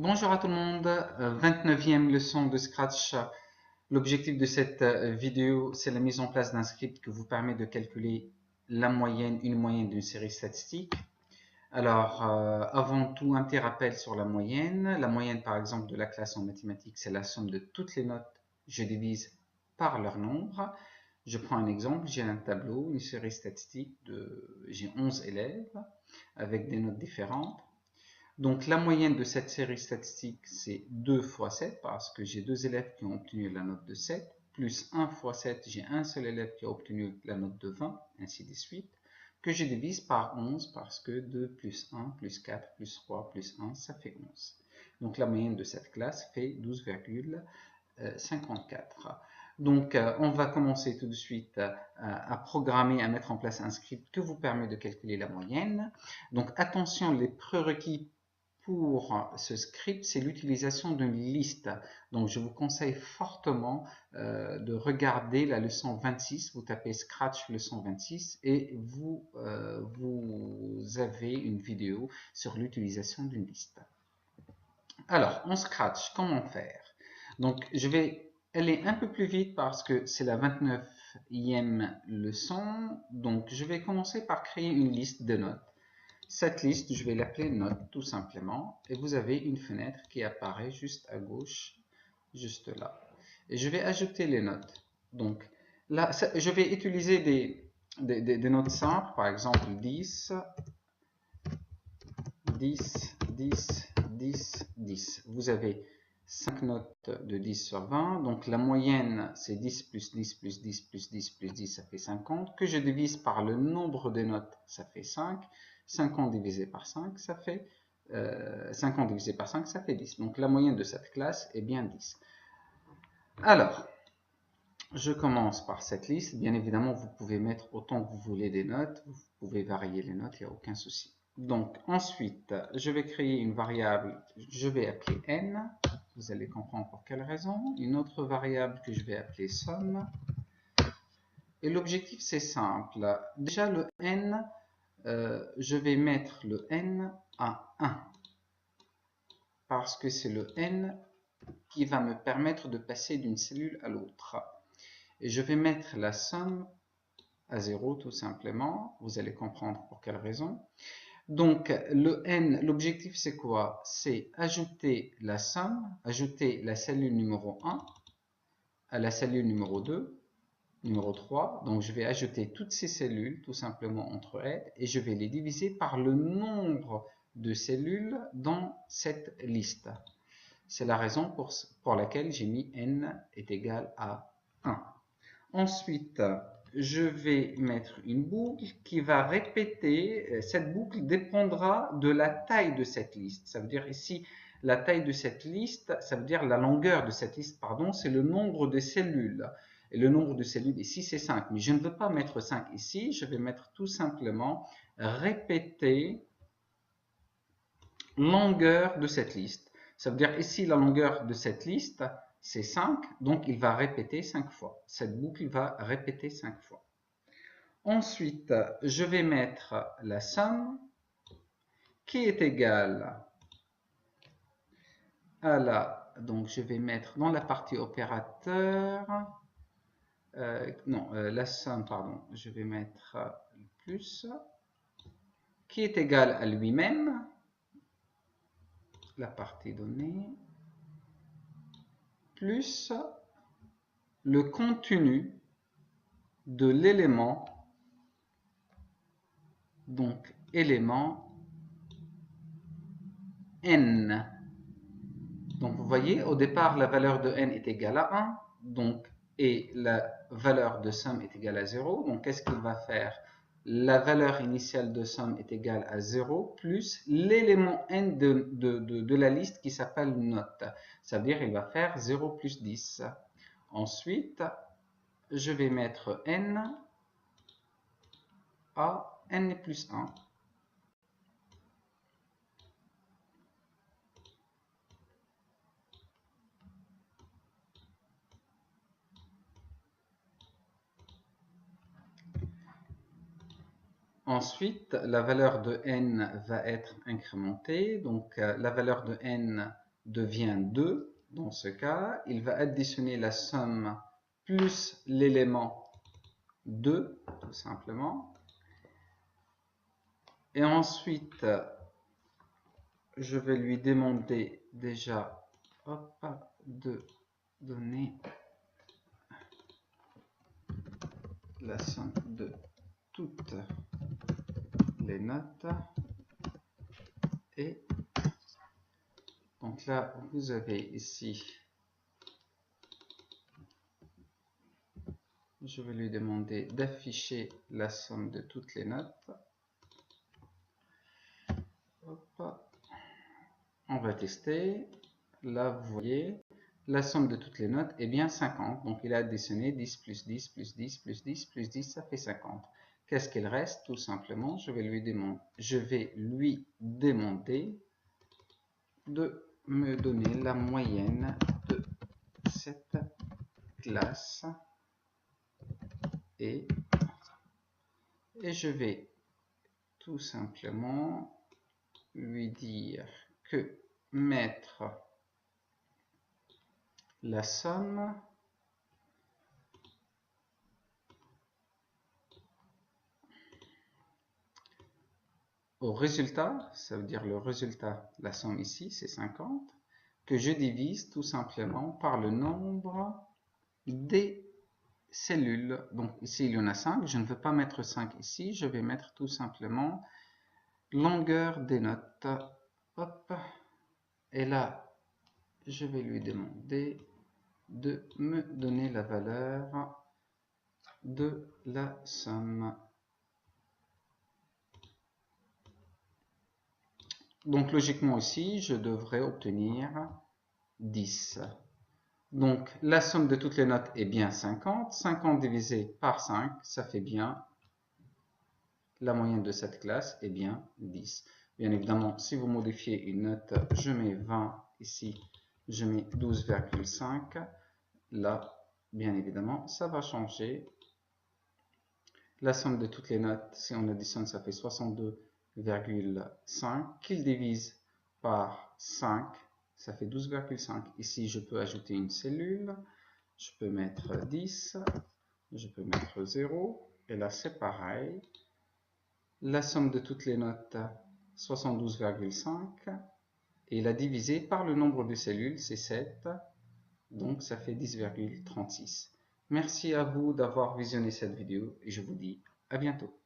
Bonjour à tout le monde, 29e leçon de Scratch. L'objectif de cette vidéo, c'est la mise en place d'un script qui vous permet de calculer une moyenne d'une série statistique. Alors, avant tout, un petit rappel sur la moyenne. La moyenne, par exemple, de la classe en mathématiques, c'est la somme de toutes les notes. Je divise par leur nombre. Je prends un exemple, j'ai un tableau, une série statistique j'ai 11 élèves avec des notes différentes. Donc la moyenne de cette série statistique, c'est 2 fois 7, parce que j'ai deux élèves qui ont obtenu la note de 7, plus 1 fois 7, j'ai un seul élève qui a obtenu la note de 20, ainsi de suite, que je divise par 11, parce que 2 plus 1, plus 4, plus 3, plus 1, ça fait 11. Donc la moyenne de cette classe fait 12,54. Donc on va commencer tout de suite à programmer, à mettre en place un script qui vous permet de calculer la moyenne. Donc attention, les prérequis pour ce script, c'est l'utilisation d'une liste. Donc, je vous conseille fortement de regarder la leçon 26. Vous tapez Scratch leçon 26 et vous avez une vidéo sur l'utilisation d'une liste. Alors, en Scratch, comment faire? Donc, je vais aller un peu plus vite parce que c'est la 29e leçon. Donc, je vais commencer par créer une liste de notes. Cette liste, je vais l'appeler notes tout simplement. Et vous avez une fenêtre qui apparaît juste à gauche, juste là. Et je vais ajouter les notes. Donc là, je vais utiliser des notes simples, par exemple 10, 10, 10, 10, 10. Vous avez 5 notes de 10 sur 20. Donc la moyenne, c'est 10 plus 10 plus 10 plus 10 plus 10, ça fait 50. Que je divise par le nombre de notes, ça fait 5. 50 divisé par 5, ça fait 50 divisé par 5, ça fait 10. Donc la moyenne de cette classe est bien 10. Alors, je commence par cette liste. Bien évidemment, vous pouvez mettre autant que vous voulez des notes. Vous pouvez varier les notes, il n'y a aucun souci. Donc, ensuite, je vais créer une variable, je vais appeler n. Vous allez comprendre pour quelle raison. Une autre variable que je vais appeler somme. Et l'objectif, c'est simple. Déjà, le n, je vais mettre le n à 1. Parce que c'est le n qui va me permettre de passer d'une cellule à l'autre. Et je vais mettre la somme à 0 tout simplement. Vous allez comprendre pour quelle raison. Donc le n, l'objectif c'est quoi? C'est ajouter la somme, ajouter la cellule numéro 1 à la cellule numéro 2, numéro 3. Donc je vais ajouter toutes ces cellules tout simplement entre elles et je vais les diviser par le nombre de cellules dans cette liste. C'est la raison pour laquelle j'ai mis n est égal à 1. Ensuite, je vais mettre une boucle qui va répéter. Cette boucle dépendra de la taille de cette liste. Ça veut dire ici, la taille de cette liste, ça veut dire la longueur de cette liste, pardon, c'est le nombre de cellules. Et le nombre de cellules ici, c'est 5. Mais je ne veux pas mettre 5 ici. Je vais mettre tout simplement répéter longueur de cette liste. Ça veut dire ici, la longueur de cette liste, c'est 5, donc il va répéter 5 fois. Cette boucle va répéter 5 fois. Ensuite, je vais mettre la somme qui est égale à la... Donc, je vais mettre dans la partie opérateur... la somme, pardon. Je vais mettre le plus qui est égal à lui-même, la partie donnée, plus le contenu de l'élément, donc élément n. Donc vous voyez, au départ, la valeur de n est égale à 1, donc, et la valeur de somme est égale à 0. Donc qu'est-ce qu'il va faire? La valeur initiale de somme est égale à 0 plus l'élément n de la liste qui s'appelle note. Ça veut dire qu'il va faire 0 plus 10. Ensuite, je vais mettre n à n plus 1. Ensuite, la valeur de n va être incrémentée. Donc, la valeur de n devient 2. Dans ce cas, il va additionner la somme plus l'élément 2, tout simplement. Et ensuite, je vais lui demander déjà de donner la somme de toutes les notes. Et donc là, vous avez ici, je vais lui demander d'afficher la somme de toutes les notes. Hop. On va tester. Là, vous voyez, la somme de toutes les notes est bien 50. Donc, il a additionné 10 plus 10 plus 10 plus 10 plus 10, ça fait 50. Qu'est-ce qu'il reste? Tout simplement, je vais lui demander de me donner la moyenne de cette classe. Et je vais tout simplement lui dire que mettre la somme au résultat, ça veut dire le résultat, la somme ici c'est 50, que je divise tout simplement par le nombre des cellules. Donc ici il y en a 5, je ne veux pas mettre 5 ici, je vais mettre tout simplement longueur des notes. Hop. Et là, je vais lui demander de me donner la valeur de la somme. Donc logiquement ici, je devrais obtenir 10. Donc la somme de toutes les notes est bien 50. 50 divisé par 5, ça fait bien, la moyenne de cette classe est bien 10. Bien évidemment, si vous modifiez une note, je mets 20 ici, je mets 12,5. Là, bien évidemment, ça va changer. La somme de toutes les notes, si on additionne, ça fait 62,5. Qu'il divise par 5, ça fait 12,5. Ici, je peux ajouter une cellule. Je peux mettre 10. Je peux mettre 0. Et là, c'est pareil. La somme de toutes les notes, 72,5. Et la divisée par le nombre de cellules, c'est 7. Donc, ça fait 10,36. Merci à vous d'avoir visionné cette vidéo et je vous dis à bientôt.